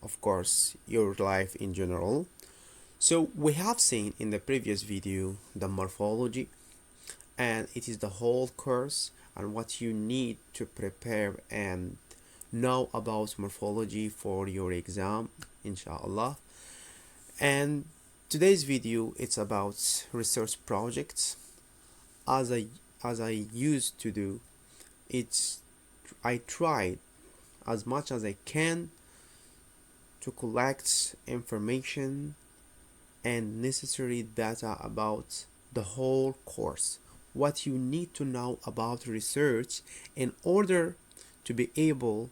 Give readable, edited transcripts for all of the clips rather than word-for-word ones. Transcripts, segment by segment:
of course, your life in general. So we have seen in the previous video the morphology, and it is the whole course and what you need to prepare and know about morphology for your exam, inshallah. And today's video it's about research projects. As I used to do, it's I tried as much as I can to collect information and necessary data about the whole course, what you need to know about research in order to be able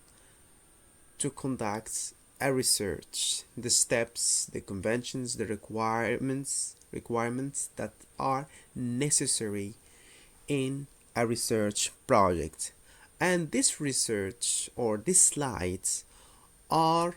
to conduct a research, the steps, the conventions, the requirements that are necessary in a research project. And this research or these slides are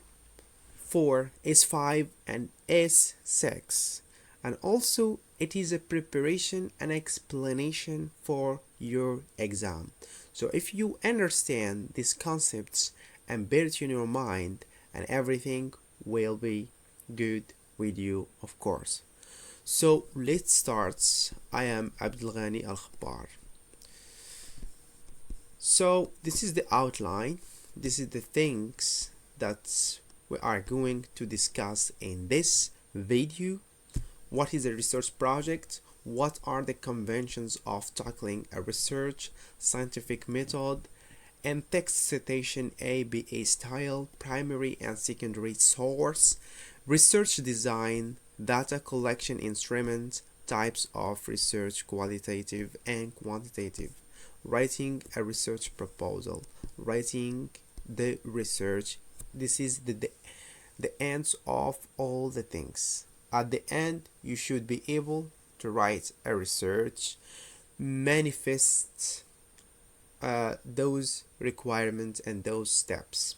for S5 and S6, and also it is a preparation and explanation for your exam. So if you understand these concepts and bear it in your mind, and everything will be good with you, of course. So let's start. I am Abdelghani Al Khabar. So this is the outline. This is the things that we are going to discuss in this video. What is a research project? What are the conventions of tackling a research, scientific method, and text citation ABA style, primary and secondary source, research design, data collection instruments, types of research, qualitative and quantitative, writing a research proposal, writing the research. This is the ends of all the things. At the end, you should be able to write a research, manifest those requirements and those steps.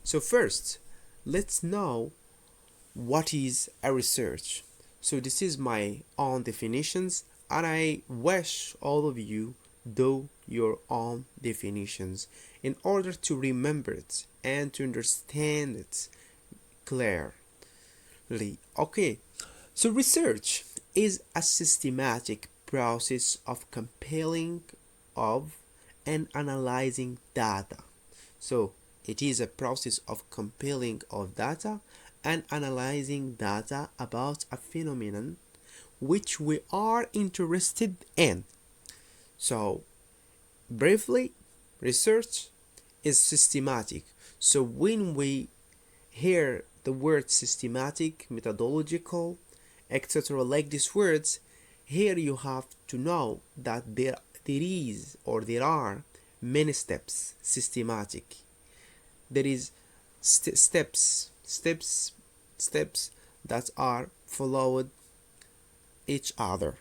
So first, let's know what is a research. So this is my own definitions, and I wish all of you do your own definitions in order to remember it and to understand it clearly. Okay, so research is a systematic process of compiling of and analyzing data. So it is a process of compiling of data and analyzing data about a phenomenon which we are interested in. So briefly, research is systematic. So when we hear the word systematic, methodological, etc., like these words, here you have to know that there are many steps. Systematic, there is steps that are followed each other.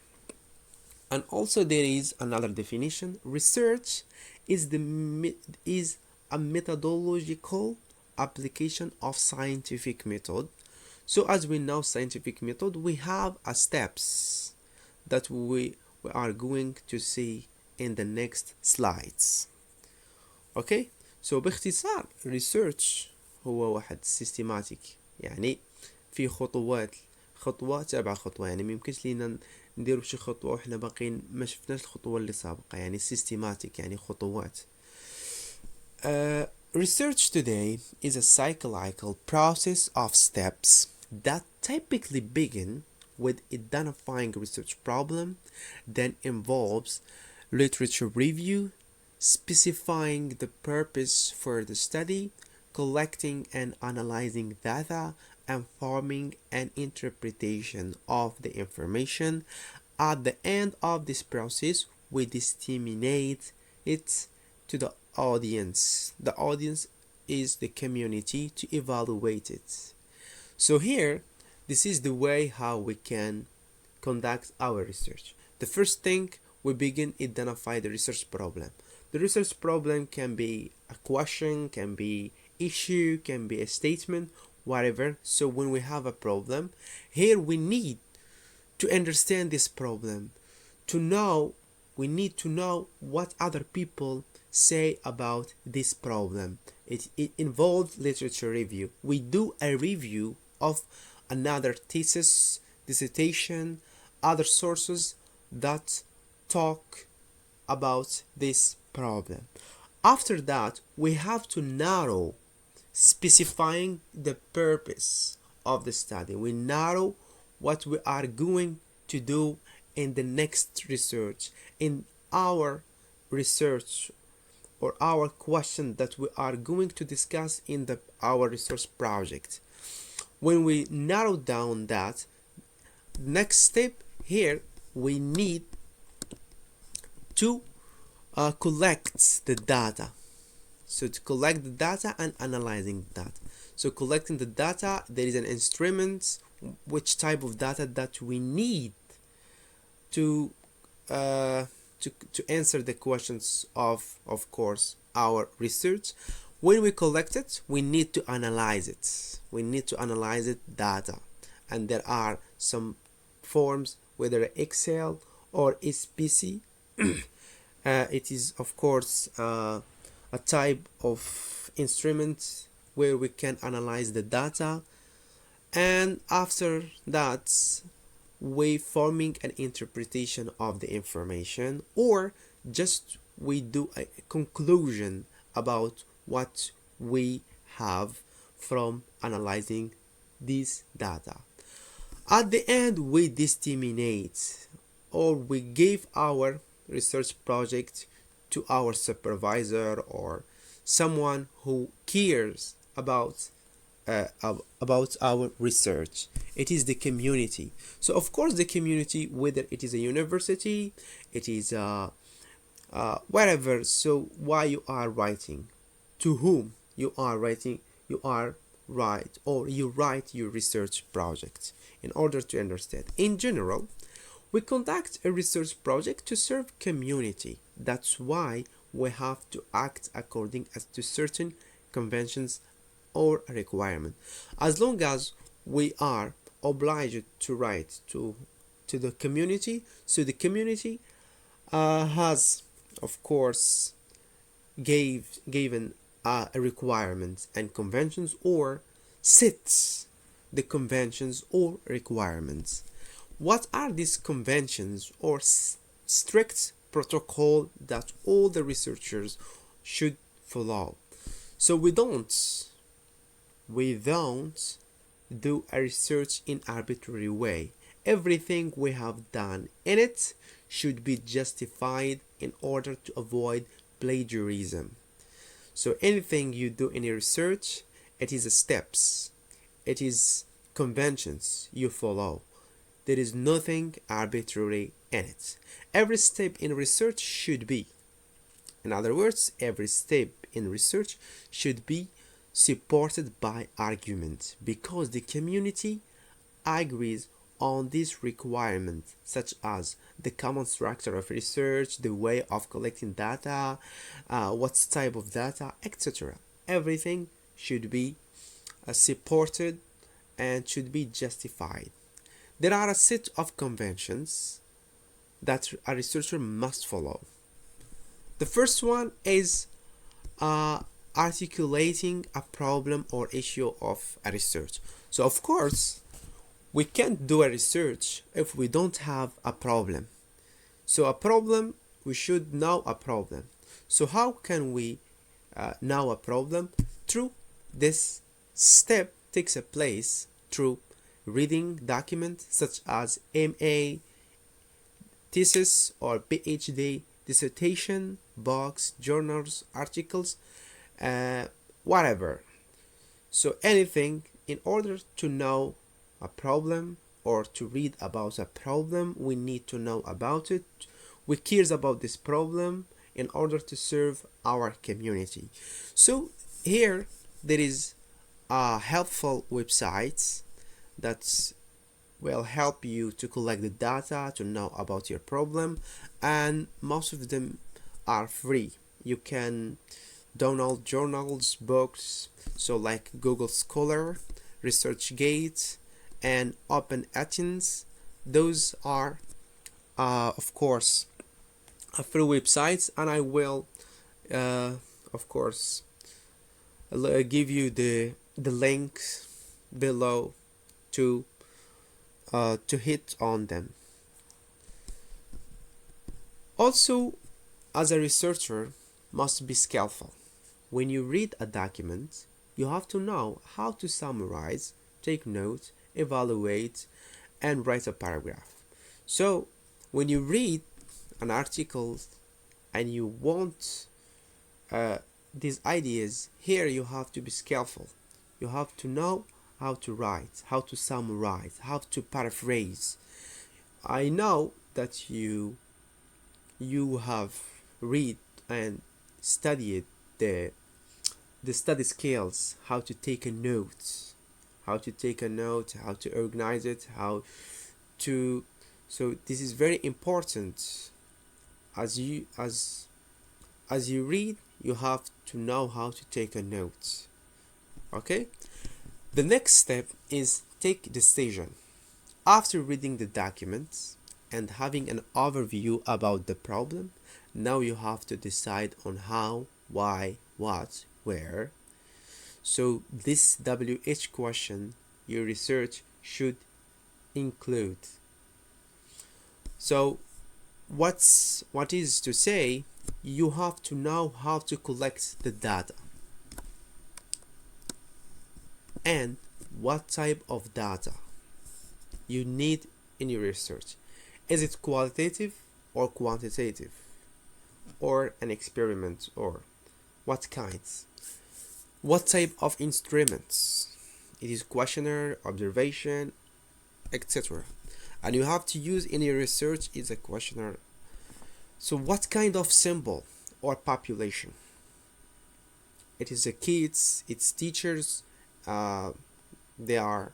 And also there is another definition. Research is a methodological application of scientific method. So as we know scientific method, we have a steps that we are going to see in the next slides. اوكي سو باختصار research هو واحد systematic، يعني في خطوة تابع خطوة، يعني ميمكنش لينا نديرو شي خطوة وحنا باقيين ما شفناش الخطوة اللي سابقة، يعني systematic يعني خطوات. Research today is a cyclical process of steps that typically begin with identifying a research problem, then involves literature review, specifying the purpose for the study, collecting and analyzing data, and forming an interpretation of the information. At the end of this process, we disseminate it to the audience. The audience is the community to evaluate it. So here, this is the way how we can conduct our research. The first thing, we begin identify the research problem. The research problem can be a question, can be issue, can be a statement, whatever. So when we have a problem, here we need to understand this problem, we need to know what other people say about this problem. It involves literature review. We do a review of another thesis, dissertation, other sources that talk about this problem. After that, we have to narrow, specifying the purpose of the study. We narrow what we are going to do in the next research, in our research or our question that we are going to discuss in our research project. When we narrow down that, next step here, we need to collect the data. So to collect the data and analyzing that. So collecting the data, there is an instrument, which type of data that we need to answer the questions of course, our research. When we collect it, we need to analyze it. We need to analyze it data. And there are some forms, whether Excel or SPC. It is, of course, a type of instrument where we can analyze the data, and after that we forming an interpretation of the information, or just we do a conclusion about what we have from analyzing this data. At the end, we disseminate, or we give our research project to our supervisor or someone who cares about our research. It is the community. So of course the community, whether it is a university, it is wherever. So why you are writing, to whom you are writing, you are write, or you write your research project in order to understand. In general, we conduct a research project to serve community. That's why we have to act according to certain conventions or requirement. As long as we are obliged to write to the community, so the community has, of course, given a requirement and conventions, or sets the conventions or requirements. What are these conventions or strict protocol that all the researchers should follow? So we don't do a research in arbitrary way. Everything we have done in it should be justified in order to avoid plagiarism. So anything you do in a research, it is steps, it is conventions you follow. There is nothing arbitrary in it. Every step in research should be, in other words, every step in research should be supported by argument, because the community agrees on this requirement, such as the common structure of research, the way of collecting data, what type of data, etc. Everything should be supported and should be justified. There are a set of conventions that a researcher must follow. The first one is articulating a problem or issue of a research. So of course, we can't do a research if we don't have a problem. So a problem, we should know a problem. So how can we know a problem? Through this step takes a place through reading documents such as MA, thesis or PhD, dissertation, books, journals, articles, whatever. So anything in order to know a problem or to read about a problem, we need to know about it. We care about this problem in order to serve our community. So here there is helpful websites that will help you to collect the data, to know about your problem, and most of them are free. You can download journals, books, so like Google Scholar, ResearchGate, and Open Athens. Those are of course free websites, and I will of course I'll give you the links below to hit on them. Also, as a researcher, must be skillful. When you read a document, you have to know how to summarize, take notes, evaluate, and write a paragraph. So, when you read an article and you want uh, these ideas, here you have to be skillful. You have to know how to write, how to summarize, how to paraphrase. I know that you have read and studied the the study skills, how to take a note, how to organize it, how to. So this is very important. As you read, you have to know how to take a note. Okay. The next step is take decision. After reading the documents and having an overview about the problem, now you have to decide on how, why, what, where. So this WH question your research should include. So what is to say, you have to know how to collect the data and what type of data you need in your research. Is it qualitative or quantitative, or an experiment, or what kinds? What type of instruments? It is questionnaire, observation, etc. And you have to use in your research is a questionnaire. So what kind of symbol or population? It is a kids, it's teachers, they are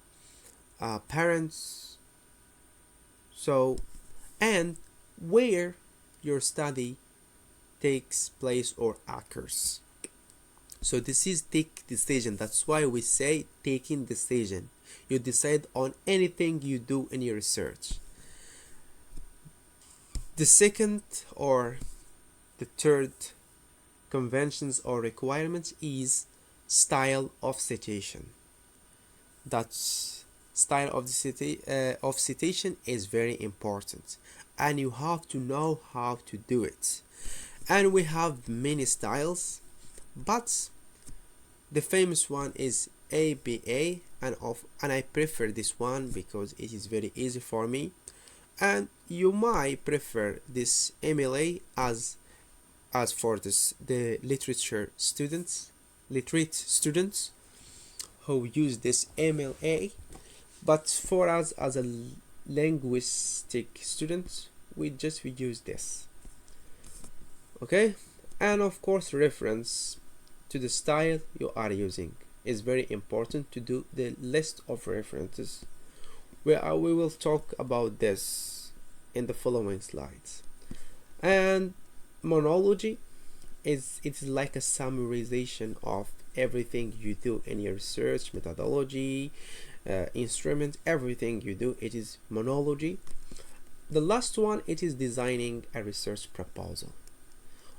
parents. So, and where your study takes place or occurs. So this is take decision. That's why we say taking decision. You decide on anything you do in your research. The second or the third conventions or requirements is style of citation. That's style of of citation is very important, and you have to know how to do it. And we have many styles, but the famous one is ABA, and I prefer this one because it is very easy for me. And you might prefer this MLA as for the literate students who use this MLA. But for us as a linguistic student, we use this. Okay, and of course reference to the style you are using is very important to do the list of references. We will talk about this in the following slides. And monology it's like a summarization of everything you do in your research methodology, instrument, everything you do. It is monology. The last one, it is designing a research proposal.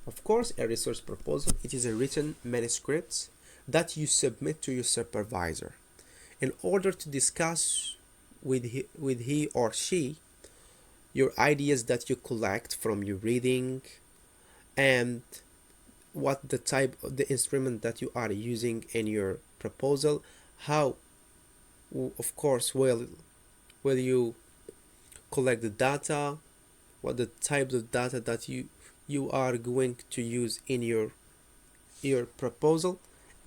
Of course, a research proposal, it is a written manuscript that you submit to your supervisor in order to discuss with he or she your ideas that you collect from your reading, and what the type of the instrument that you are using in your proposal, how of course will you collect the data, what the types of data that you are going to use in your proposal,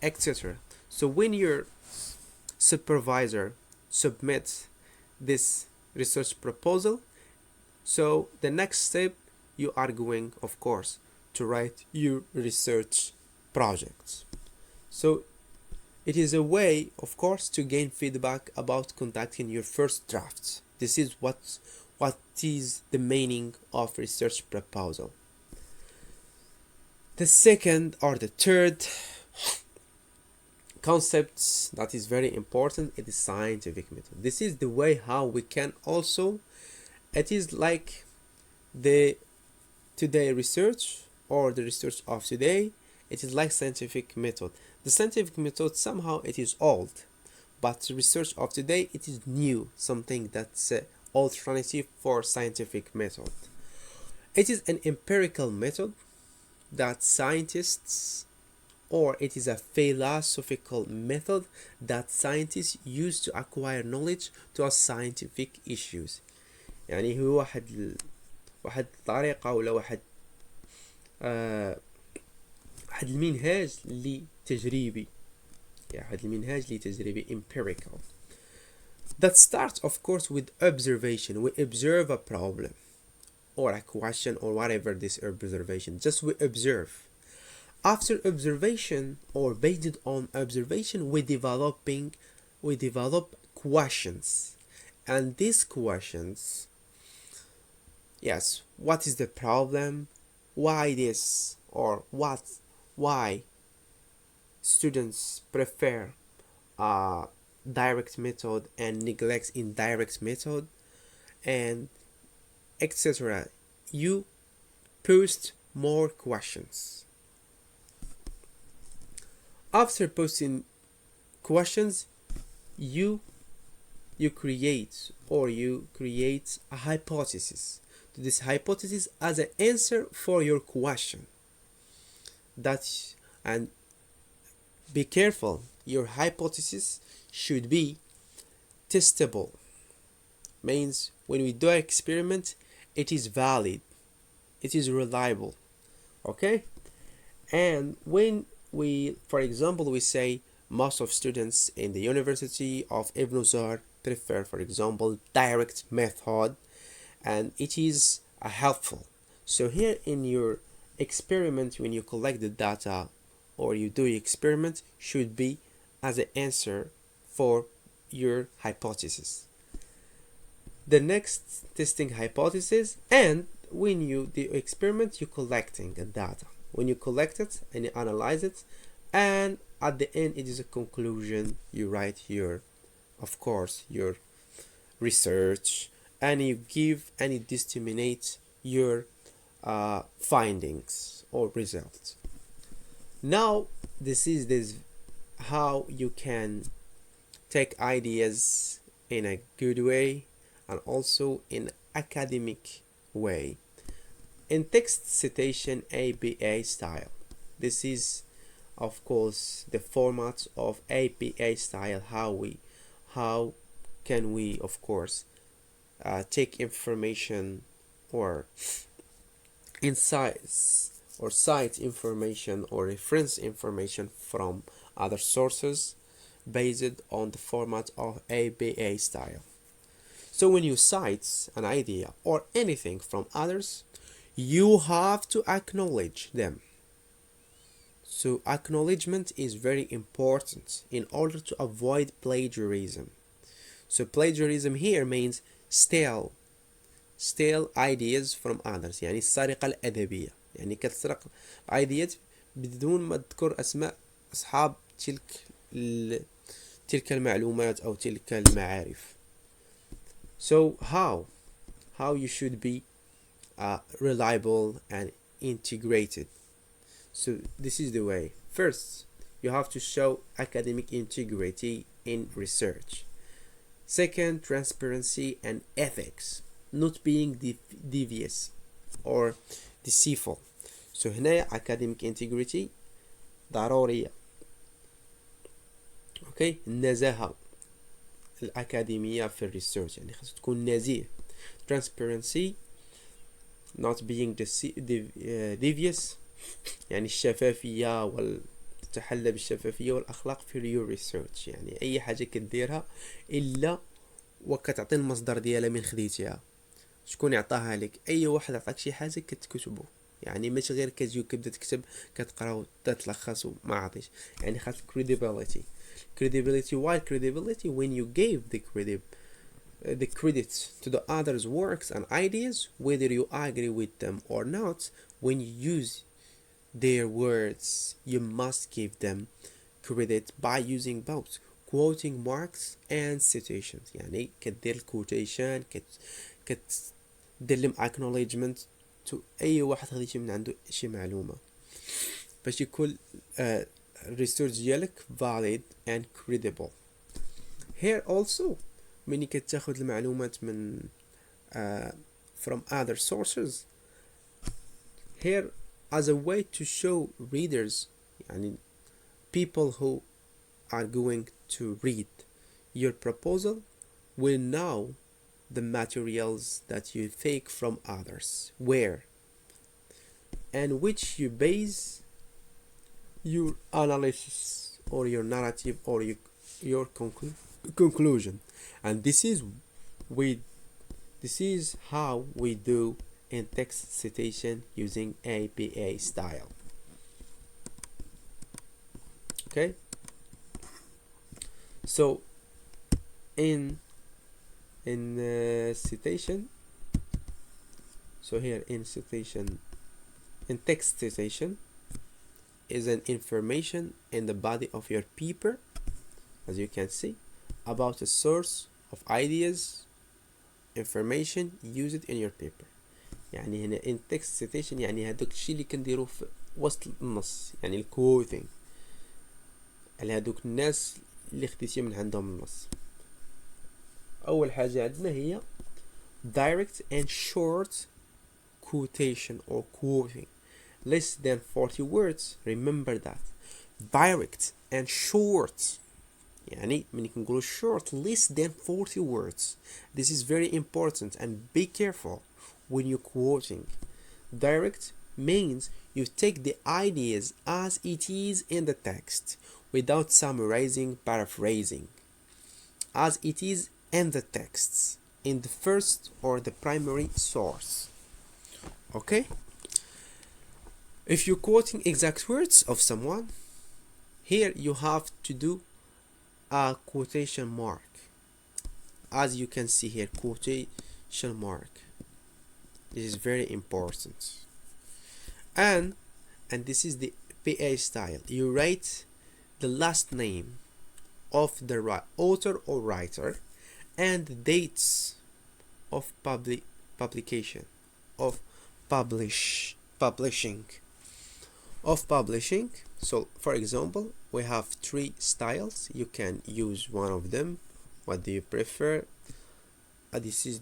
etc. So when your supervisor submits this research proposal, so the next step, you are going of course to write your research projects. So it is a way of course to gain feedback about conducting your first drafts. This is what is the meaning of research proposal. The second or the third concept that is very important, it is scientific method. This is the way how we can also, it is like the today research or the research of today, it is like scientific method. The scientific method somehow it is old, but the research of today it is new, something that's alternative for scientific method. It is an empirical method that scientists, or it is a philosophical method that scientists use to acquire knowledge to a scientific issues. يعني هو واحد الطريقة ولا آه واحد المنهاج اللي تجريبي، يعني واحد المنهاج اللي تجريبي empirical that starts of course with observation. We observe a problem or a question or whatever this observation, just we observe. After observation or based on observation we develop questions, and these questions, yes, what is the problem, why this, or why students prefer direct method and neglects indirect method, and etc. You post more questions. After posting questions, you create a hypothesis. To this hypothesis as an answer for your question. And be careful, your hypothesis should be testable. Means when we do an experiment, it is valid, it is reliable. Okay? And when for example, we say most of students in the University of Ibn Zar prefer, for example, direct method, and it is helpful. So here in your experiment, when you collect the data or you do your experiment, should be as an answer for your hypothesis. The next testing hypothesis, and when you do experiment, you're collecting the data. When you collect it and you analyze it, and at the end it is a conclusion, you write your, of course, your research, and you give and you disseminate your findings or results. Now this is how you can take ideas in a good way and also in academic way. In text citation APA style, this is of course the format of APA style. How can we of course take information or insights or cite information or reference information from other sources based on the format of APA style. So when you cite an idea or anything from others, you have to acknowledge them. So acknowledgement is very important in order to avoid plagiarism. So plagiarism here means steal ideas from others. يعني السرقة الأدبية، يعني كتسرق ideas بدون ما تذكر أسماء أصحاب تلك المعلومات أو تلك المعارف. So how you should be reliable and integrated. So this is the way. First, you have to show academic integrity in research. Second, transparency and ethics, not being devious or deceitful. So هنا academic integrity ضرورية. Okay, النزاهة الأكاديمية في الريسيرش، يعني خاص تكون نزيه. Transparency, not being devious، يعني الشفافية تتحلى بالشفافية والأخلاق في your research. يعني أي حاجة كديرها إلا وكتعطي المصدر ديالها من خديتها، شكون يعطاها لك. أي واحد عطاك شي حاجة كتكتبو، يعني ماشي غير كتجي وكتبدا تكتب كتقرا وتتلخص وما عطيش. يعني خاص credibility. Why credibility? When you gave the credit to the others' works and ideas, whether you agree with them or not, when you use their words, you must give them credit by using both quoting marks and citations. يعني كدير quotation، كدير لهم acknowledgement to أي واحد خديتي من عنده شي معلومة باش يكون research ديالك valid and credible. Here also ملي كتاخد المعلومات من from other sources, here as a way to show readers يعني people who are going to read your proposal will know the materials that you take from others, where and which you base your analysis or your narrative or your conclusion. And this is how we do in text citation using APA style. Okay, so in citation, so here in citation, in text citation is an information in the body of your paper, as you can see, about a source of ideas, information used in your paper. يعني هنا in text citation يعني هادوك الشيء اللي كنديرو في وسط النص، يعني الكوتينغ على هادوك الناس اللي خديتي من عندهم النص. أول حاجة عندنا هي direct and short quotation or quoting, less than 40 words. Remember that, direct and short. يعني ملي كنقولوا short less than 40 words, this is very important and be careful when you're quoting. Direct means you take the ideas as it is in the text without summarizing, paraphrasing, as it is in the texts in the first or the primary source. Okay, if you're quoting exact words of someone, here you have to do a quotation mark, as you can see here, quotation mark. This is very important. And this is the PA style. You write the last name of the author or writer and the dates of publication, of publishing. So for example, we have 3 styles. You can use one of them. What do you prefer? This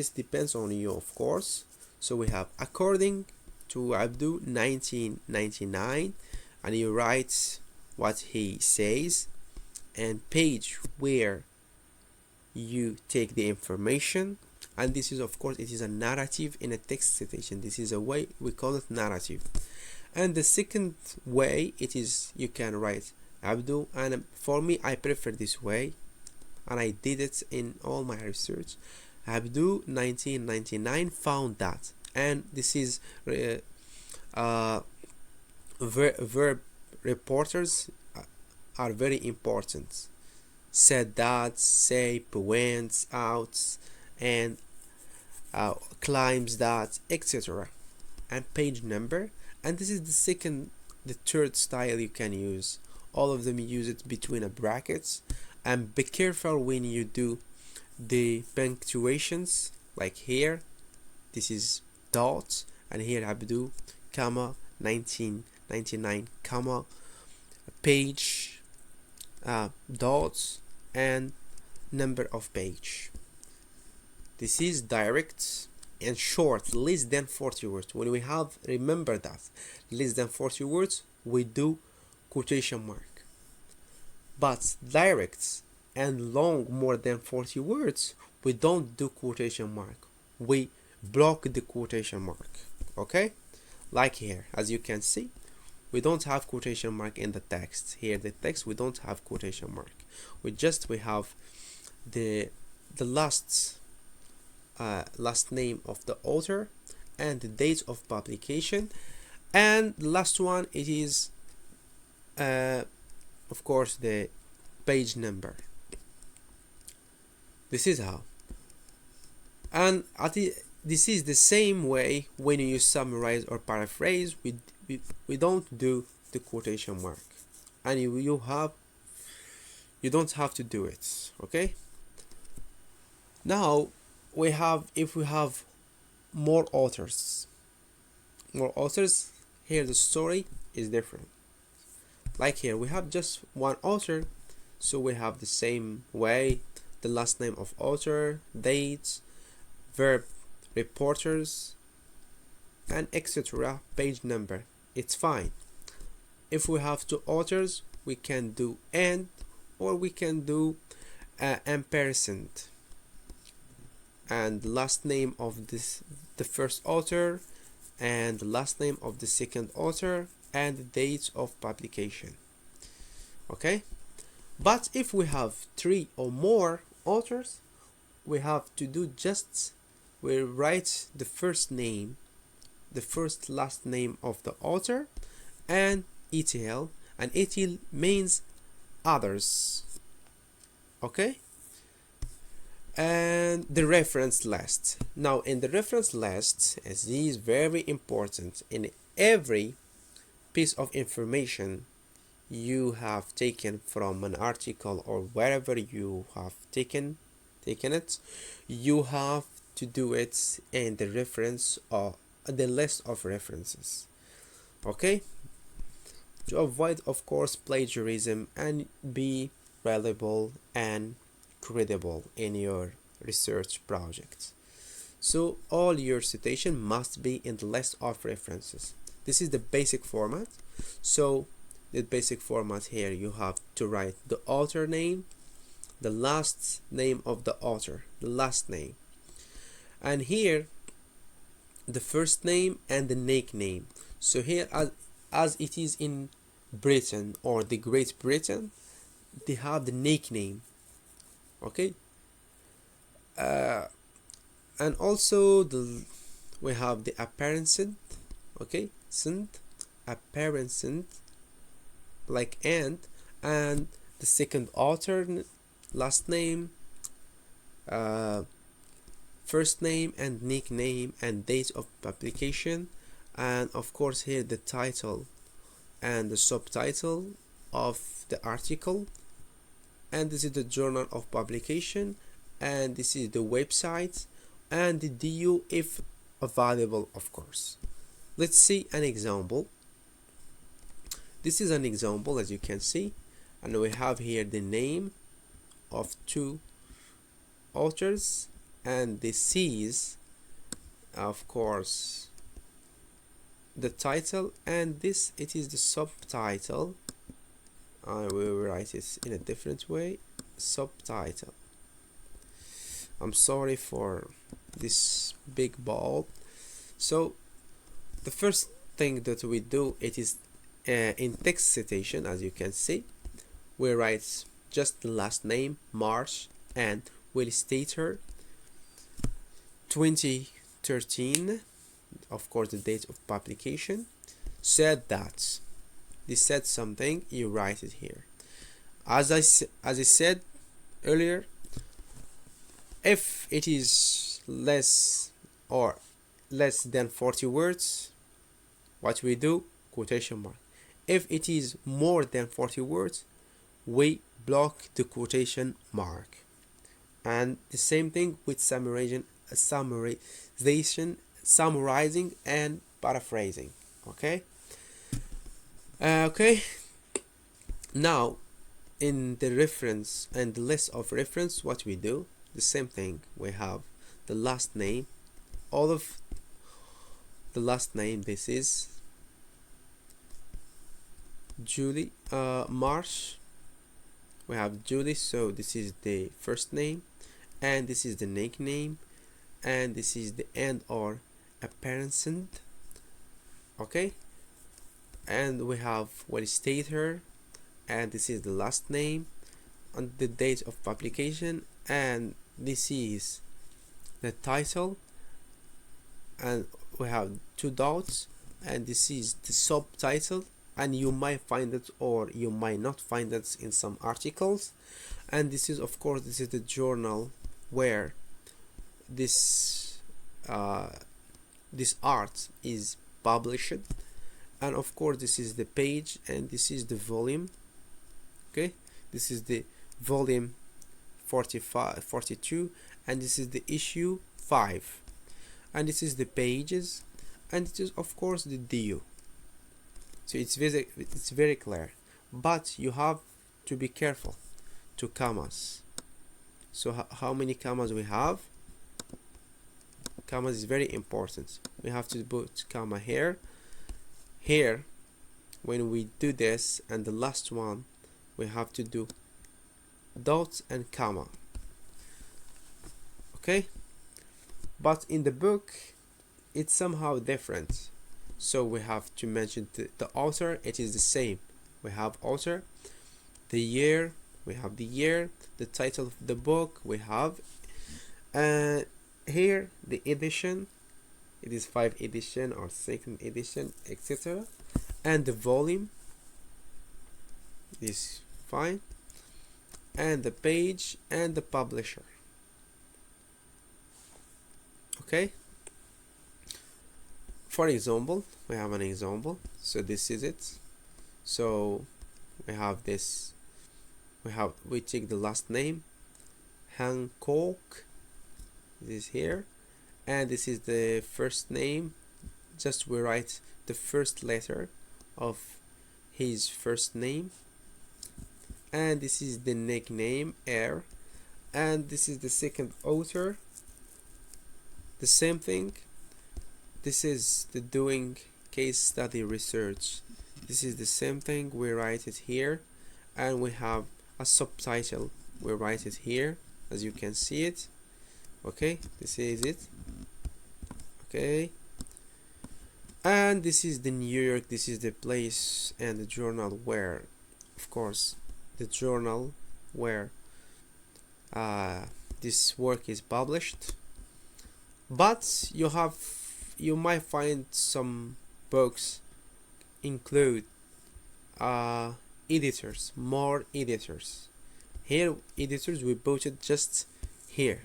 depends on you, of course. So we have according to Abdu 1999, and you write what he says, and page where you take the information. And this is, of course, it is a narrative in a text citation. This is a way we call it narrative. And the second way, it is you can write Abdu, and for me I prefer this way, and I did it in all my research. Abdu 1999 found that, and this is verb reporters are very important. Said that, say, went out, and climbs that, etc. And page number. And this is the third style you can use. All of them use it between a brackets, and be careful when you do the punctuations, like here this is dot, and here Abdu comma 1999 comma page dots and number of page. This is direct and short, less than 40 words. When we have, remember that, less than 40 words, we do quotation mark. But direct and long, more than 40 words, we don't do quotation mark. We block the quotation mark. Okay? Like here, as you can see, we don't have quotation mark in the text. Here, the text, we don't have quotation mark. We have the last name of the author and the date of publication, and the last one, it is of course the page number. This is how. And this is the same way when you summarize or paraphrase. We don't do the quotation mark, and you don't have to do it. Okay, now if we have more authors, here the story is different. Like here we have just one author, so we have the same way, the last name of author, date, verb, reporters, and etc. page number. It's fine. If we have two authors, we can do and, or we can do ampersand, and the last name of the first author, and the last name of the second author, and the date of publication. Okay, but if we have three or more authors, we have to do just, we write the first name, the first last name of the author, and ETL, and ETL means others. Okay, and the reference list. Now in the reference list, as this is very important, in every piece of information you have taken from an article or wherever you have taken it, you have to do it in the reference or the list of references. Okay, to avoid of course plagiarism and be reliable and credible in your research project. So all your citation must be in the list of references. This is the basic format. So the basic format here, you have to write the author name, the last name of the author, the last name, and here the first name and the nickname. So here, as it is in Britain or the Great Britain, they have the nickname. Okay, and also we have the apparent. Okay, apparent, like and the second author, last name, first name and nickname, and date of publication, and of course here the title and the subtitle of the article, and this is the journal of publication, and this is the website, and the DU if available, of course. Let's see an example. This is an example, as you can see, and we have here the name of two authors, and this is of course the title, and this it is the subtitle. I will write it in a different way, subtitle. I'm sorry for this big ball. So the first thing that we do, it is in text citation, as you can see, we write just the last name, March, and Will Stater, 2013, of course the date of publication, said that. They said something, you write it here. As I said earlier, if it is less than 40 words, what we do, quotation mark. If it is more than 40 words, we block the quotation mark. And the same thing with summarizing and paraphrasing. Okay. Okay. Now, in the reference and the list of reference, what we do, the same thing. We have the last name, all of the last name. This is Julie, March. We have Julie, so this is the first name, and this is the nickname, and this is the end or apparent. Okay, and we have what is stated, and this is the last name and the date of publication, and this is the title, and we have two dots, and this is the subtitle, and you might find it or you might not find it in some articles. And this is of course, this is the journal where this art is published, and of course this is the page, and this is the volume. Okay, this is the volume 42, and this is the issue 5, and this is the pages, and it is of course the DU. So it's very clear. but you have to be careful to commas. So how many commas we have? Commas is very important. We have to put comma here, here. When we do this, and the last one, we have to do dot and comma. Okay, but in the book it's somehow different, so we have to mention the author. It is the same. We have author, the year, we have the year, the title of the book, we have here the edition, it is 5th edition or 2nd edition, etc. And the volume is fine, and the page and the publisher. Okay, for example, we have an example. So this is it. So we have this, we take the last name, Hancock, this is here, and this is the first name. Just we write the first letter of his first name, and this is the nickname R, and this is the second author, the same thing. This is the doing case study research. This is the same thing, we write it here, and we have a subtitle, we write it here as you can see it. Okay, this is it. Okay, and this is the New York, this is the place and the journal where, of course, the journal where this work is published. But you might find some books include editors, more editors. Here editors we put it just here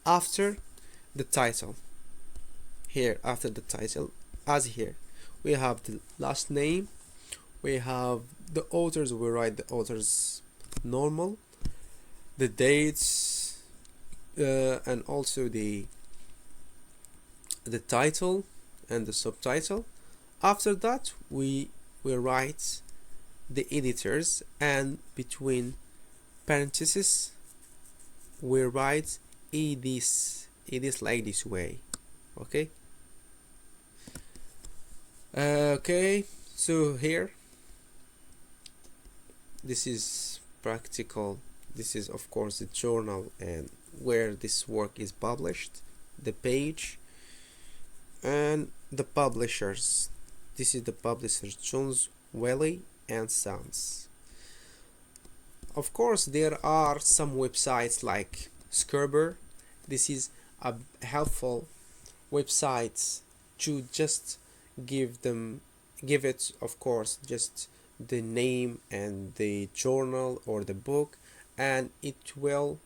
after the title. Here after the title, as here we have the last name, we have the authors, we write the authors normal, the dates, and also the title and the subtitle. After that we write the editors, and between parentheses we write edis like this way. Okay, okay, so here this is practical. This is of course the journal and where this work is published, the page, and the publishers. This is the publishers, Jones, Wiley and Sons. Of course there are some websites like Scriber. This is a helpful website to just give it, of course, just the name and the journal or the book, and it will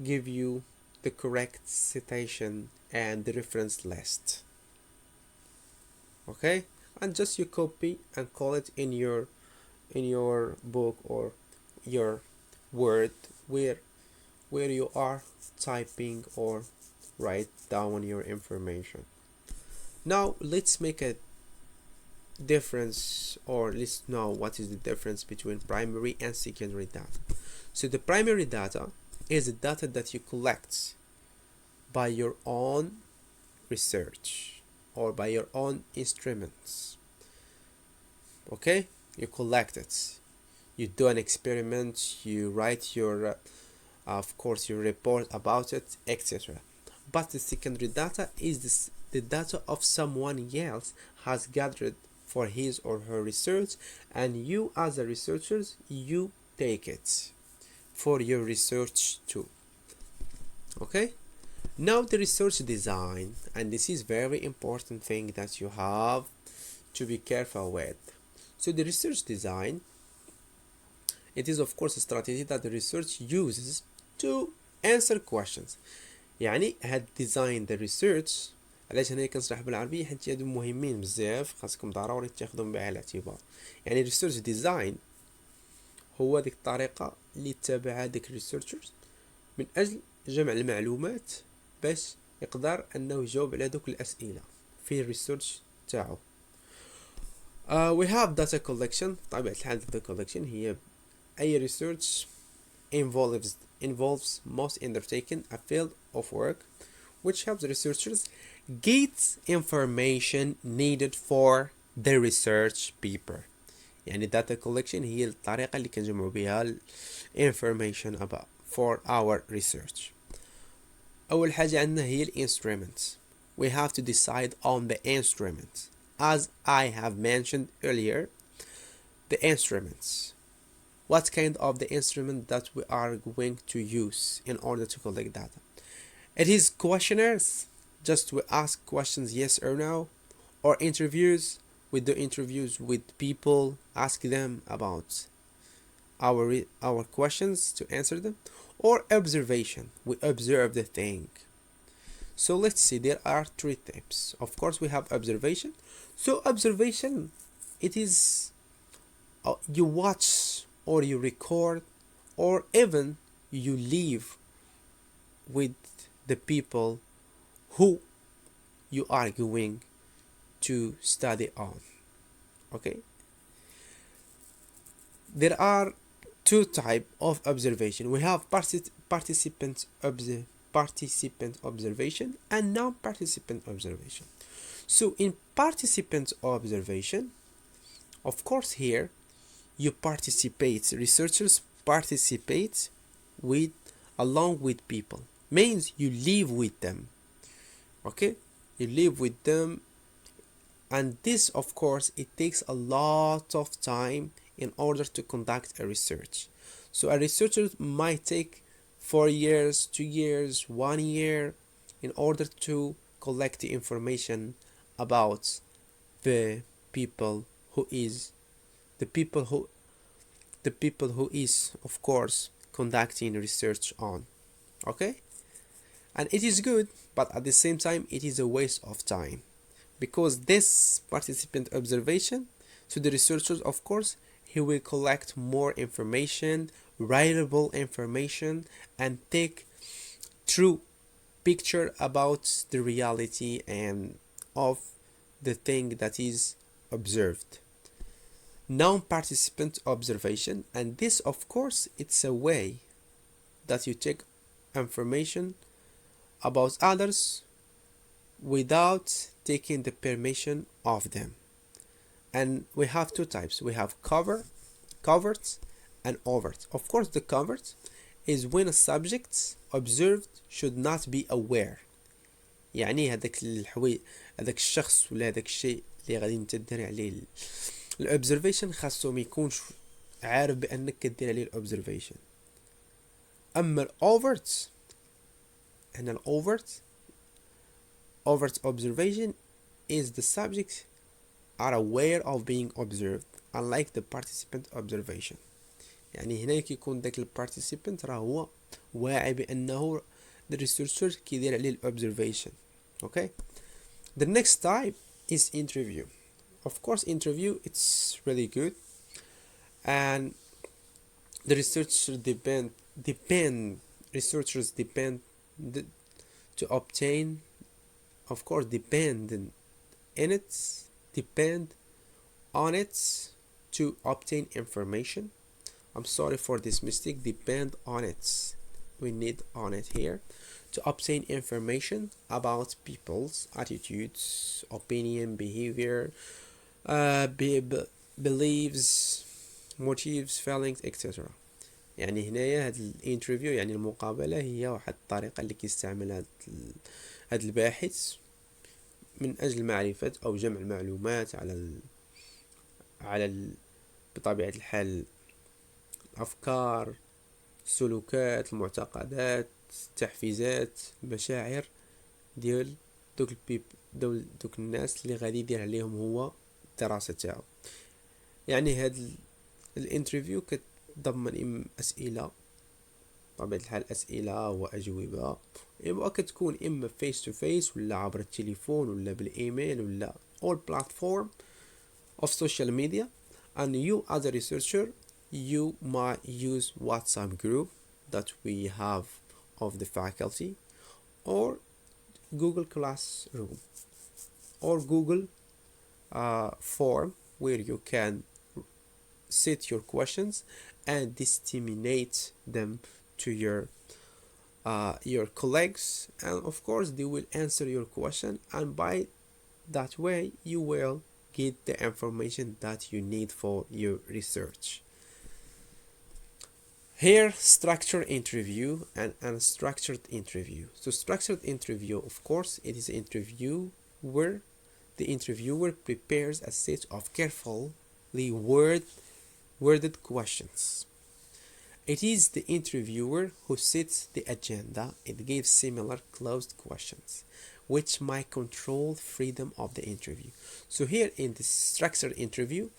give you the correct citation and the reference list. Okay, and just you copy and call it in your book or your Word where you are typing or write down your information. Now let's make a difference, or let's know what is the difference between primary and secondary data. So the primary data is the data that you collect by your own research or by your own instruments. Okay, you collect it, you do an experiment, you write your of course your report about it, etc. But the secondary data is the data of someone else has gathered for his or her research, and you as a researcher, you take it for your research too. Okay, now the research design, and this is very important thing that you have to be careful with. So the research design, it is of course a strategy that the research uses to answer questions. يعني هاد ديزاين ذا ريسيرش، علاش هنا كنشرح بالعربيه حيت هادو مهمين بزاف، خاصكم ضروري تاخذهم بعين الاعتبار. يعني ريسيرش ديزاين هو ديك الطريقه اللي تابعها ديك الريسيرشرز من اجل جمع المعلومات باش يقدر انه يجاوب على دوك الاسئله في الريسيرش تاعو. We have data collection. طبيعة الحال data collection هي أي research involves most undertaking a field of work which helps researchers get information needed for the research paper. يعني data collection هي الطريقة اللي كنجمعوا بها information about for our research. أول حاجة عندنا هي instruments. We have to decide on the instruments. As I have mentioned earlier, the instruments. What kind of the instrument that we are going to use in order to collect data? It is questionnaires, just we ask questions yes or no, or interviews. We do interviews with people, ask them about our questions to answer them, or observation. We observe the thing. So let's see, there are three types. Of course, we have observation. So observation, it is you watch or you record or even you live with the people who you are going to study on. Okay, there are two types of observation. We have participant observation and non-participant observation. So in participant observation, of course, here you participate, researchers participate with along with people, means you live with them. Okay, you live with them, and this of course it takes a lot of time in order to conduct a research. So a researcher might take 4 years, 2 years, 1 year in order to collect the information about the people who is the people who is of course conducting research on. Okay, and it is good, but at the same time it is a waste of time, because this participant observation, so the researchers of course he will collect more information, writable information, and take true picture about the reality and of the thing that is observed. Non-participant observation, and this of course it's a way that you take information about others without taking the permission of them. And we have two types. We have covert and overt. Of course, the covert is when a subject observed should not be aware. يعني هذاك الشخص ولا هذاك الشيء اللي غادي انت دير عليه الobservation خاصو ما يكونش عارف بانك كدير عليه الobservation. اما الاوفرت، هنا overt observation is the subject are aware of being observed, unlike the participant observation. يعني هنا كيكون داك البارتيسيبنت راه هو واعي بانه the researcher كيدير عليه الobservation. Okay, the next type is interview. Of course, interview it's really good, and the researchers depend to obtain, of course, depend on it to obtain information. I'm sorry for this mistake. Depend on it. We need on it here to obtain information about people's attitudes, opinion, behavior, beliefs, motives, feelings, etc. يعني هنايا هاد الانترفيو يعني المقابلة هي واحد الطريقة اللي كيستعملها هاد الباحث من أجل معرفة أو جمع المعلومات بطبيعة الحال الأفكار، السلوكات، المعتقدات، التحفيزات، المشاعر ديال دوك الناس اللي غادي يدير عليهم هو الدراسة تاعو. يعني هاد الانترفيو كتضمن إما أسئلة، بطبيعة الحال أسئلة وأجوبة، كتكون إما face to face ولا عبر التليفون ولا بالإيميل ولا all platform of social media. And you as a researcher, you might use WhatsApp group that we have of the faculty, or Google Classroom, or Google form where you can set your questions and disseminate them to your colleagues, and of course they will answer your question, and by that way you will get the information that you need for your research. Here, structured interview and unstructured interview. So structured interview, of course, it is an interview where the interviewer prepares a set of carefully worded questions. It is the interviewer who sets the agenda. It gives similar closed questions, which might control freedom of the interview. So here in the structured interview,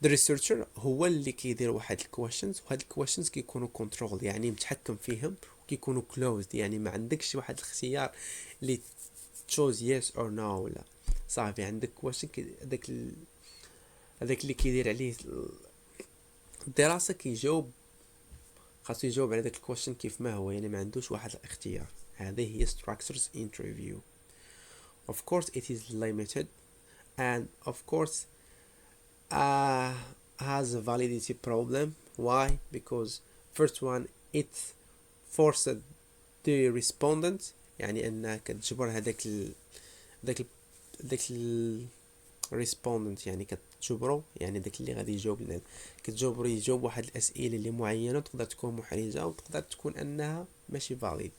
the researcher هو اللي كيدير واحد الكويشنز، وهاد الكويشنز كيكونوا كنترول، يعني متحكم فيهم، كيكونوا كلوزد، يعني ما عندكش واحد الاختيار اللي تشوز يس اور نو ولا صافي. عندك كويشن هذاك اللي كيدير عليه الدراسه كيجاوب، خاصو يجاوب على داك الكويشن كيف ما هو، يعني ما عندوش واحد الاختيار. هذه هي structures interview. Of course it is limited and of course has a validity problem. Why? Because first one, it forced the respondent، يعني انك تجبر هذاك respondent، يعني كتجبرو، يعني داك اللي غادي يجاوب لنا كتجبرو يجاوب واحد الاسئله اللي معينه، وتقدر تكون محرجه وتقدر تكون انها ماشي valid.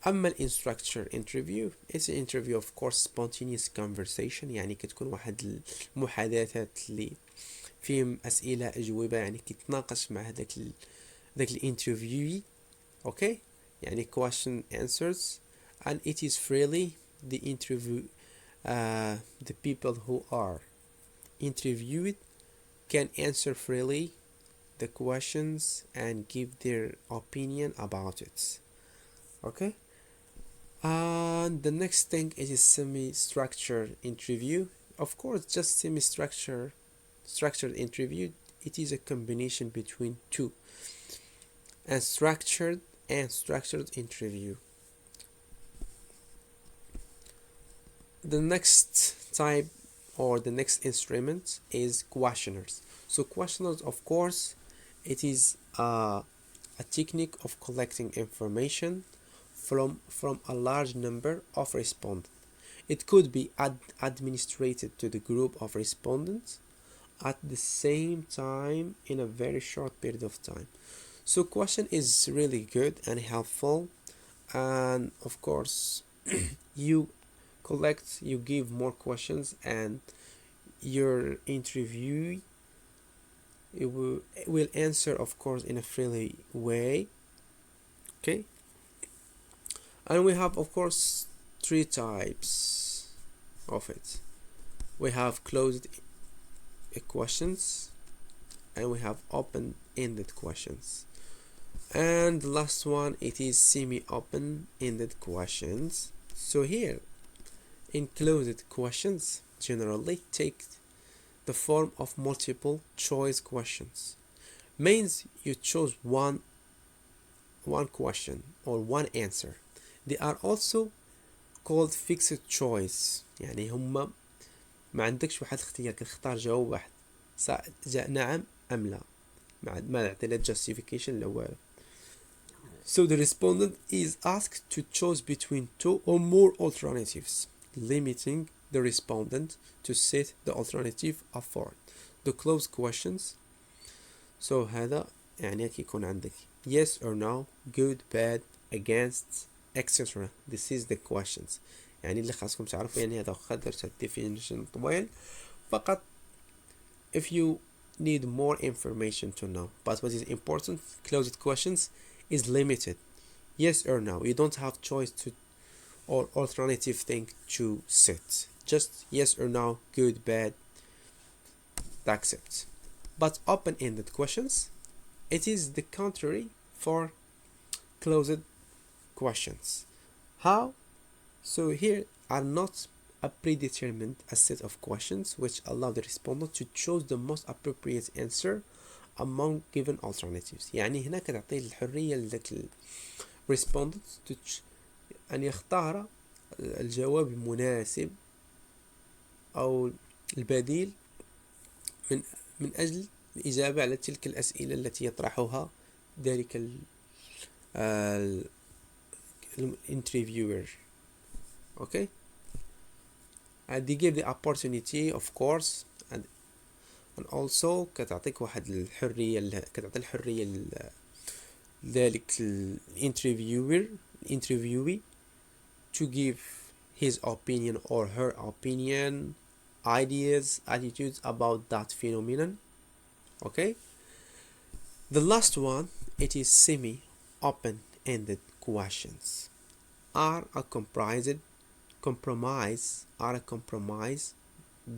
اما الانستراكتور انترفيو، it's an interview of course spontaneous conversation، يعني كتكون واحد المحادثات اللي فيهم اسئله اجوبه، يعني كيتناقش مع هذاك الانترفيوي. اوكي، يعني question answers and it is freely the interview the people who are interviewed can answer freely the questions and give their opinion about it. Okay, and the next thing is a semi-structured interview. Of course, just structured interview, it is a combination between two, a structured and structured interview. The next type or the next instrument is questionnaires. So questionnaires, of course, it is a technique of collecting information from a large number of respondents. It could be administered to the group of respondents at the same time in a very short period of time. So question is really good and helpful, and of course you give more questions, and your interviewee will answer, of course, in a friendly way. Okay, and we have, of course, three types of it. We have closed questions, and we have open-ended questions, and the last one, it is semi-open-ended questions. So here, in closed questions generally take the form of multiple choice questions. Means you chose one question or one answer. They are also called fixed choice، يعني هما ما عندكش واحد اختيار، كتختار جواب واحد، نعم أم لا، ما نعطي لا justification لا والو. So the respondent is asked to choose between two or more alternatives, limiting the respondent to set the alternative afford the closed questions. So هذا يعني كيكون عندك yes or no, good, bad, against, etc. This is the questions. يعني اللي خاصكم تعرفوا، يعني هذا درت definition طويل فقط if you need more information to know. But what is important, closed questions is limited. Yes or no. You don't have choice to or alternative thing to set. Just yes or no, good, bad, accept. But open-ended questions, it is the contrary for closed questions. How? So here are not a predetermined a set of questions which allow the respondent to choose the most appropriate answer among given alternatives. يعني هنا كتعطي الحرية لذاك respondent أن يختار الجواب المناسب أو البديل من من أجل الإجابة على تلك الأسئلة التي يطرحها ذلك الانترفيور. okay, and they give the opportunity of course, and also كتعطيك واحد الحرية، كتعطي الحرية ذلك الانترفيوي to give his opinion or her opinion, ideas, attitudes about that phenomenon. okay, the last one, it is semi open-ended questions are a compromise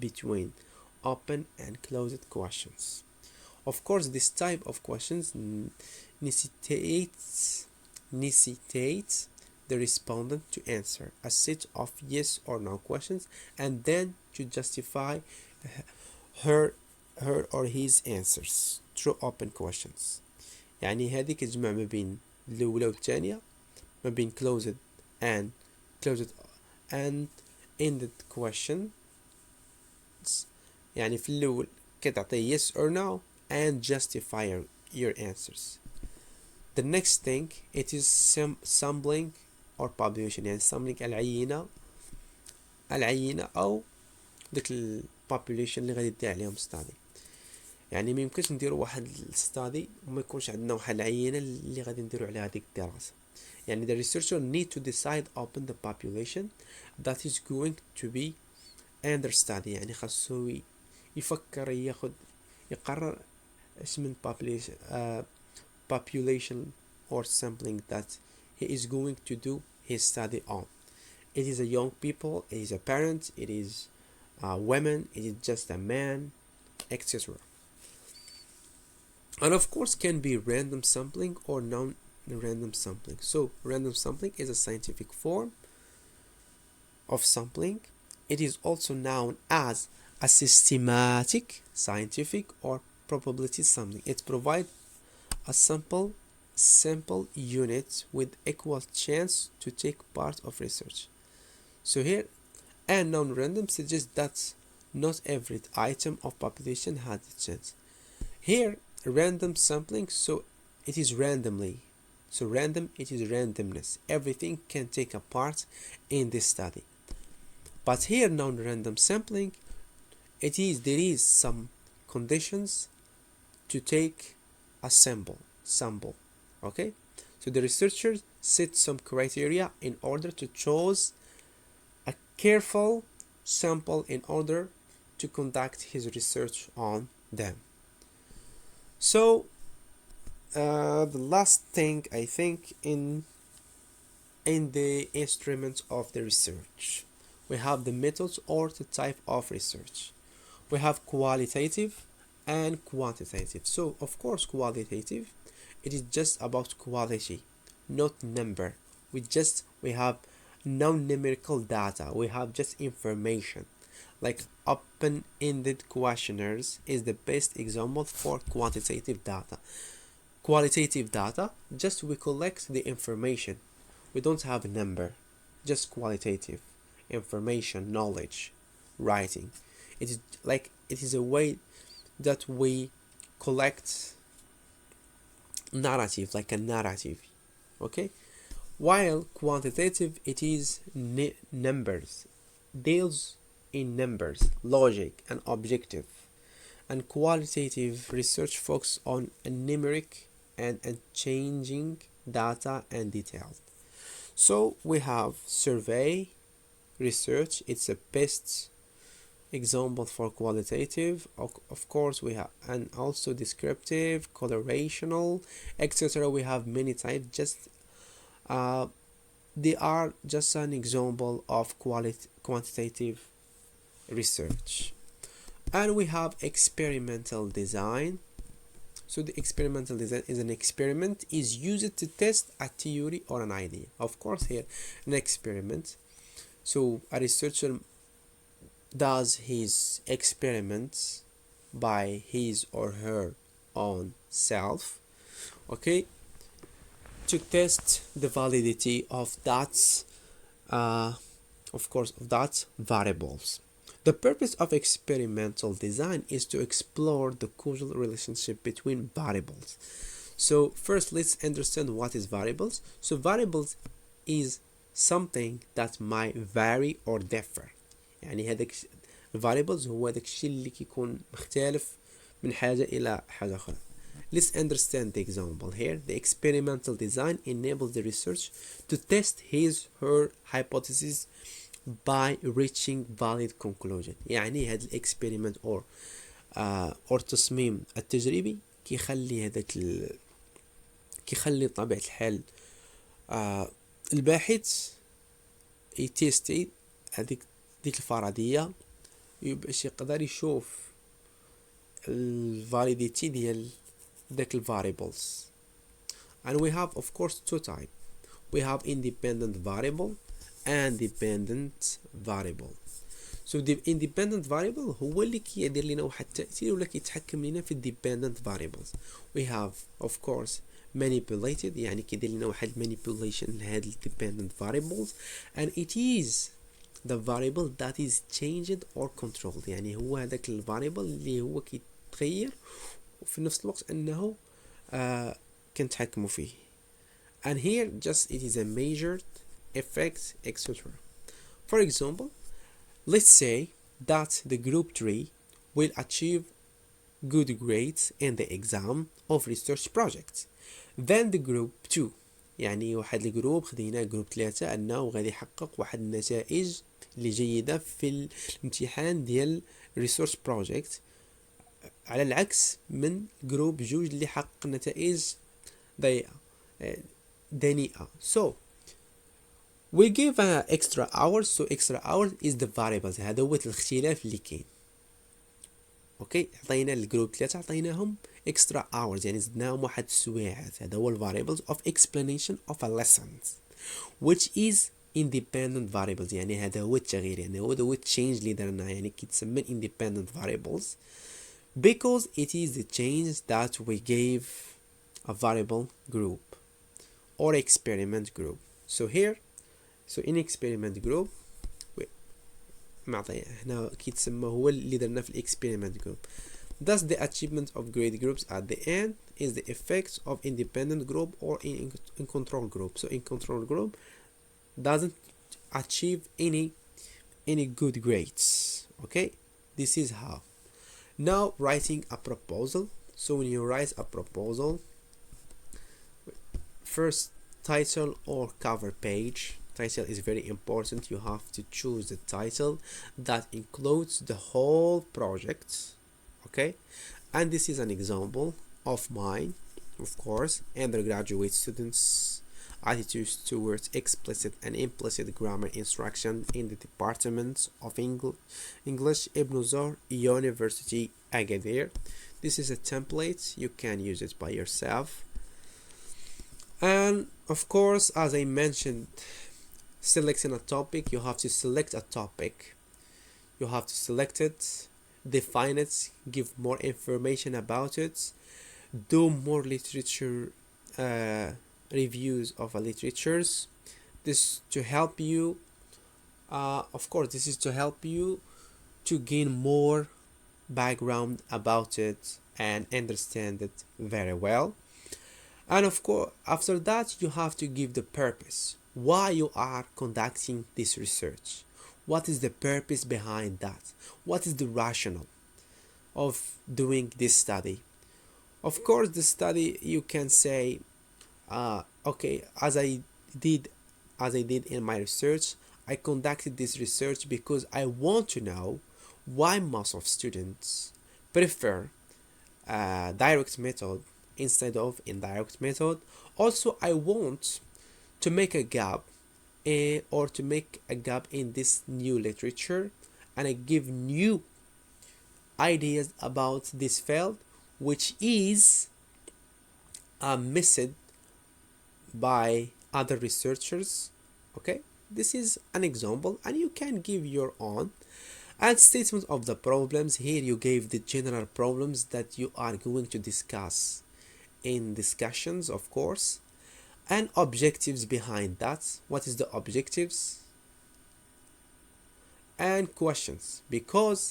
between open and closed questions. Of course, this type of questions necessitates the respondent to answer a set of yes or no questions and then to justify her or his answers through open questions. يعني هذه كتجمع ما بين الأولى والثانية، ما بين closed and ended questions. يعني في الأول كتعطي yes or no and justify your answers. The next thing, it is sampling or population. يعني sampling العينة أو ديك population اللي غادي دير عليهم study. يعني ما يمكنش نديرو واحد الستادي وما يكونش عندنا واحد العينة اللي غادي نديرو عليها هذيك الدراسة. يعني the researcher need to decide upon the population that is going to be under study. يعني خاصو يفكر يقرر ايش من population or sampling that he is going to do his study on. It is a young people, it is a parent, it is a woman, it is just a man, etc. And of course can be random sampling or non-random sampling. So random sampling is a scientific form of sampling. It is also known as a systematic, scientific, or probability sampling. It provides a sample unit with equal chance to take part of research. So here, and non-random suggests that not every item of population has a chance. Here, random sampling, so it is randomly. So random, it is randomness. Everything can take a part in this study. But here, non-random sampling, there is some conditions to take a sample. Okay, so the researchers set some criteria in order to choose a careful sample in order to conduct his research on them. So the last thing I think in the instruments of the research, we have the methods or the type of research. We have qualitative and quantitative. So of course qualitative, it is just about quality, not number. We have no numerical data, we have just information. Like open-ended questionnaires is the best example for quantitative data. Qualitative data, just we collect the information, we don't have a number, just qualitative information, knowledge, writing. It is a way that we collect narrative, like a narrative. Okay, while quantitative, it is numbers, deals in numbers, logic, and objective. And qualitative research focuses on numeric and changing data and details. So we have survey research, it's the best example for qualitative. Of course we have, and also descriptive, colorational, etc. We have many types, just they are just an example of quantitative research. And we have experimental design. So the experimental design is an experiment is used to test a theory or an idea. Of course here an experiment, so a researcher does his experiments by his or her own self, okay, to test the validity of that of course of that variables. The purpose of experimental design is to explore the causal relationship between variables. So first let's understand what is variables. So variables is something that might vary or differ. يعني هذاك variables هو داك الشيء اللي كيكون مختلف من حاجة إلى حاجة أخرى. Let's understand the example here. The experimental design enables the researcher to test his her hypothesis by reaching valid conclusion. يعني هذا الاكسبيرمنت or التصميم التجريبي كيخلي هذاك كيخلي طبيعة الحال الباحث يتيستي ديك الفرضية باش يقدر يشوف الفاليديتي ديال داك الفاريبلز. And we have of course two types. We have independent variable and dependent variable. So the independent variable هو اللي كيدير لنا واحد التأثير ولا كيتحكم لنا في dependent variables. We have of course manipulated يعني كيدير لنا واحد manipulation لهاد dependent variables, and it is the variable that is changed or controlled. يعني هو هذاك الفاريبل اللي هو كيتغير وفي نفس الوقت انه كنتحكموا فيه. And here just it is a measured effect etc. For example, let's say that the group 3 will achieve good grades in the exam of research projects. Then the group 2 يعني واحد الجروب خدينا جروب 3 انه غادي يحقق واحد النتائج اللي جيدة في الامتحان ديال research project على العكس من جروب 2 اللي حقق نتائج دنيئة. So we give extra hours. So extra hours is the variables. هذا هو الاختلاف اللي كاين. اوكي عطينا الجروب 3 عطيناهم extra hours يعني زدناهم واحد السوايعات. هذا هو variables of explanation of a lessons which is independent variables. يعني هذا هو التغيير يعني هو change اللي درناه يعني كيتسمى independent variables because it is the change that we gave a variable group or experiment group. So here in experiment group معطيه هنا كيتسمى هو اللي درنا في الاكسبيرمنت جروب. Thus the achievement of grade groups at the end is the effect of independent group or in control group. So in control group doesn't achieve any good grades. Okay, this is how. Now writing a proposal. So when you write a proposal, first title or cover page. Title is very important. You have to choose the title that includes the whole project. Okay, and this is an example of mine, of course. Undergraduate students' attitudes towards explicit and implicit grammar instruction in the Department of English, Ibn Zar University, Agadir. This is a template. You can use it by yourself. And of course, as I mentioned, selecting a topic, you have to select a topic. You have to select it, define it, give more information about it, do more literature reviews of literatures. This to help you, of course, this is to help you to gain more background about it and understand it very well. And of course, after that, you have to give the purpose. Why you are conducting this research? What is the purpose behind that? What is the rationale of doing this study? Of course, the study you can say, okay, as I did in my research, I conducted this research because I want to know why most of students prefer direct method instead of indirect method. Also, I want to make a gap in this new literature, and I give new ideas about this field which is missed by other researchers. Okay, this is an example and you can give your own. And statement of the problems, here you gave the general problems that you are going to discuss in discussions, of course, and objectives behind that. What is the objectives? and questions, because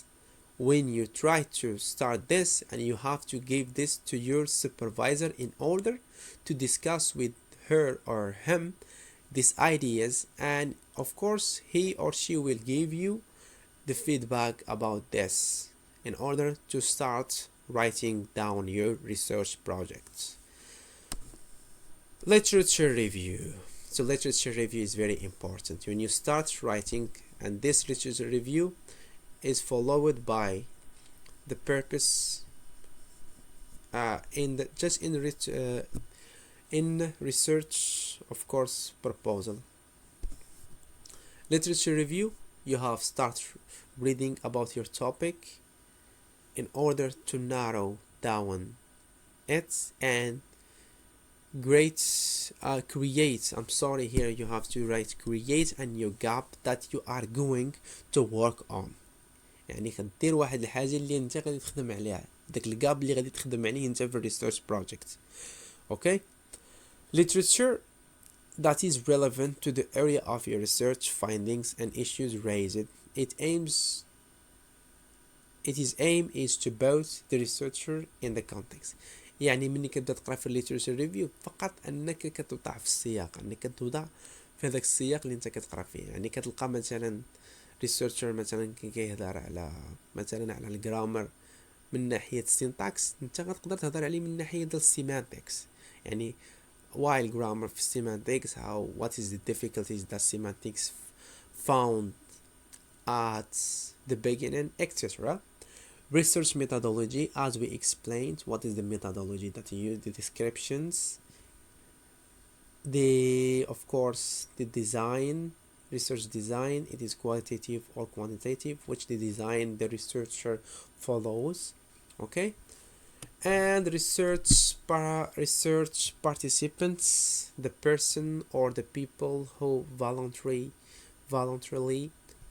when you try to start this and you have to give this to your supervisor in order to discuss with her or him these ideas, and of course he or she will give you the feedback about this in order to start writing down your research projects. Literature review. So literature review is very important when you start writing, and this literature review is followed by the purpose in research, of course, proposal. Literature review, you have start reading about your topic in order to narrow down it and create, I'm sorry, here you have to write create a new gap that you are going to work on. يعني كدير واحد الحاجة اللي انت غادي تخدم عليها، داك الجاب اللي غادي تخدم عليه انت في الريسيرش بروجكت. Okay, literature that is relevant to the area of your research findings and issues raised. Its aim is to both the researcher in the context. يعني مني كتبدا تقرا في الليترشر ريفيو فقط انك كتوضع في السياق، انك كتوضع في هذاك السياق اللي انت كتقرا فيه. يعني كتلقى مثلا ريسيرشر مثلا كيهضر على مثلا على الجرامر من ناحيه السينتاكس، انت غتقدر تهضر عليه من ناحيه ديال السيمانتكس. يعني while grammar في semantics, what is the difficulties that semantics found at the beginning, etc. Research methodology, as we explained, what is the methodology that you use, the descriptions, of course, the design, research design, it is qualitative or quantitative, which the design the researcher follows. Okay, and research participants, the person or the people who voluntarily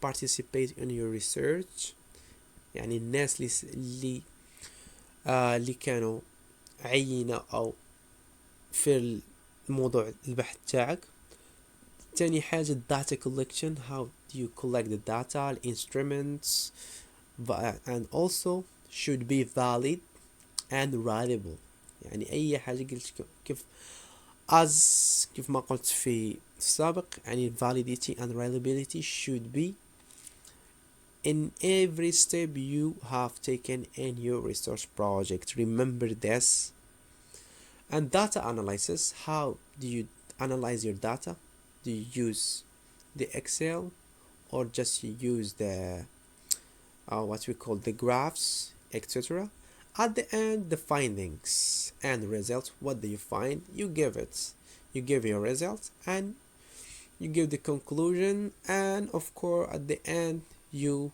participate in your research. يعني الناس اللي كانوا عينة أو في الموضوع البحث تاعك. تاني حاجة data collection, how do you collect the data, instruments, and also should be valid and reliable. يعني أي حاجة قلت كيف ما قلت في السابق، يعني validity and reliability should be in every step you have taken in your research project. Remember this. And data analysis, how do you analyze your data? Do you use the Excel or just use the what we call the graphs, etc. At the end, the findings and results. What do you find? You give your results and you give the conclusion, and of course at the end you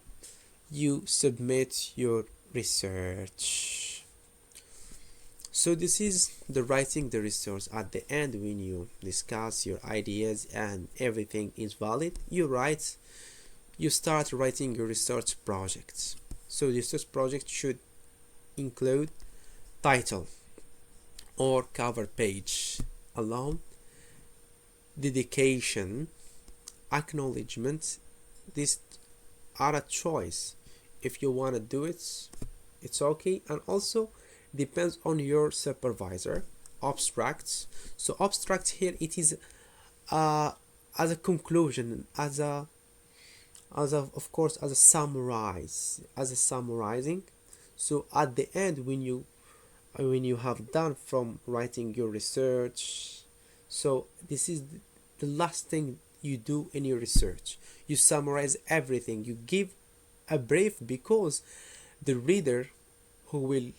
submit your research. So this is the writing the research. At the end, when you discuss your ideas and everything is valid, you start writing your research projects. So the research project should include title or cover page alone, dedication, acknowledgement. These are a choice. If you want to do it, it's okay, and also depends on your supervisor. Abstracts. So abstract here, it is as a conclusion, as a of course as a summarizing. So at the end, when you have done from writing your research, so this is the last thing you do in your research. You summarize everything. You give a brief, because the reader who will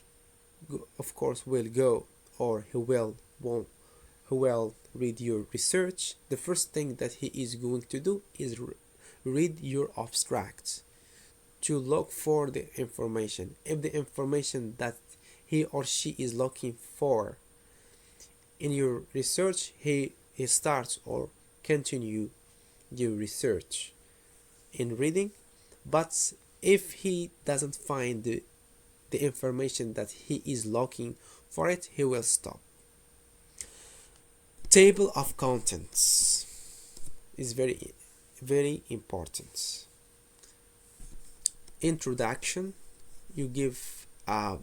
read your research, the first thing that he is going to do is read your abstract to look for the information. If the information that he or she is looking for in your research, he starts or continue your research in reading. But if he doesn't find the information that he is looking for it, he will stop. Table of contents is very, very important. introduction. You give a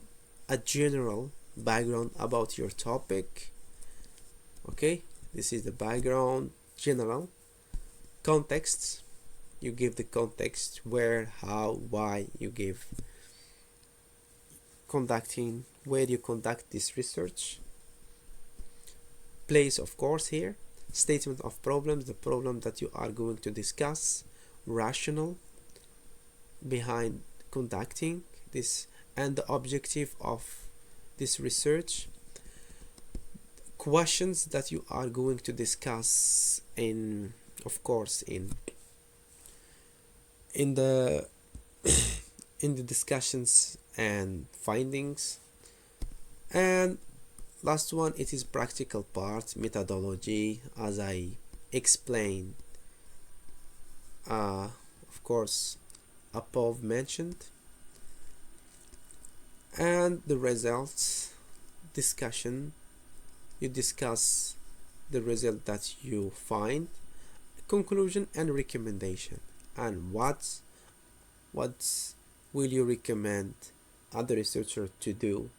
general background about your topic. Okay, this is the background, general. Context, you give the context, where, how, why you give conducting, where you conduct this research. Place, of course, here. Statement of problems, the problem that you are going to discuss. Rationale behind conducting this and the objective of this research. Questions that you are going to discuss in, of course, in the in the discussions and findings. And last one, it is practical part, methodology, as I explained, of course, above mentioned. And the results, discussion, you discuss the result that you find, conclusion and recommendation, and what will you recommend other researchers to do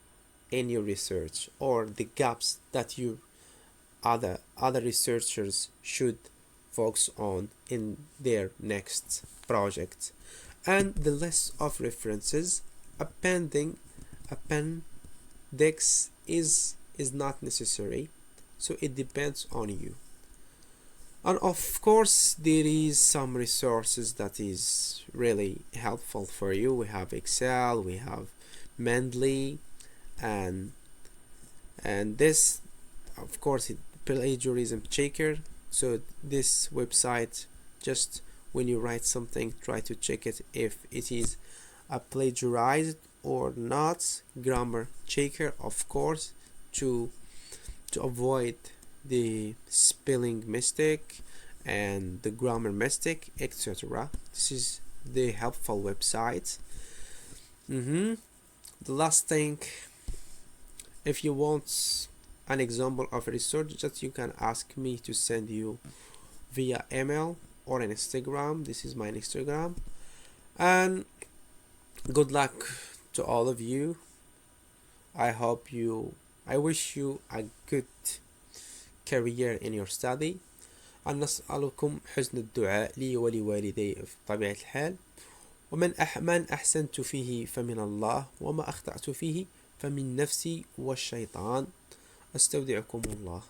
in your research, or the gaps that you other researchers should focus on in their next project. And the list of references, appendix is not necessary, so it depends on you. And of course there is some resources that is really helpful for you. We have Excel, we have Mendeley, and this, of course, plagiarism checker. So this website, just when you write something, try to check it if it is a plagiarized or not. Grammar checker, of course, to avoid the spelling mistake and the grammar mistake, etc. This is the helpful website. The last thing, if you want an example of research, that you can ask me to send you via email or an Instagram. This is my Instagram. And good luck to all of you. I wish you a good career in your study. أن نسألكم حسن الدعاء لي ولوالدي في طبيعة الحال. من أحسنت فيه فمن الله، وما أخطأت فيه فمن نفسي والشيطان. أستودعكم الله.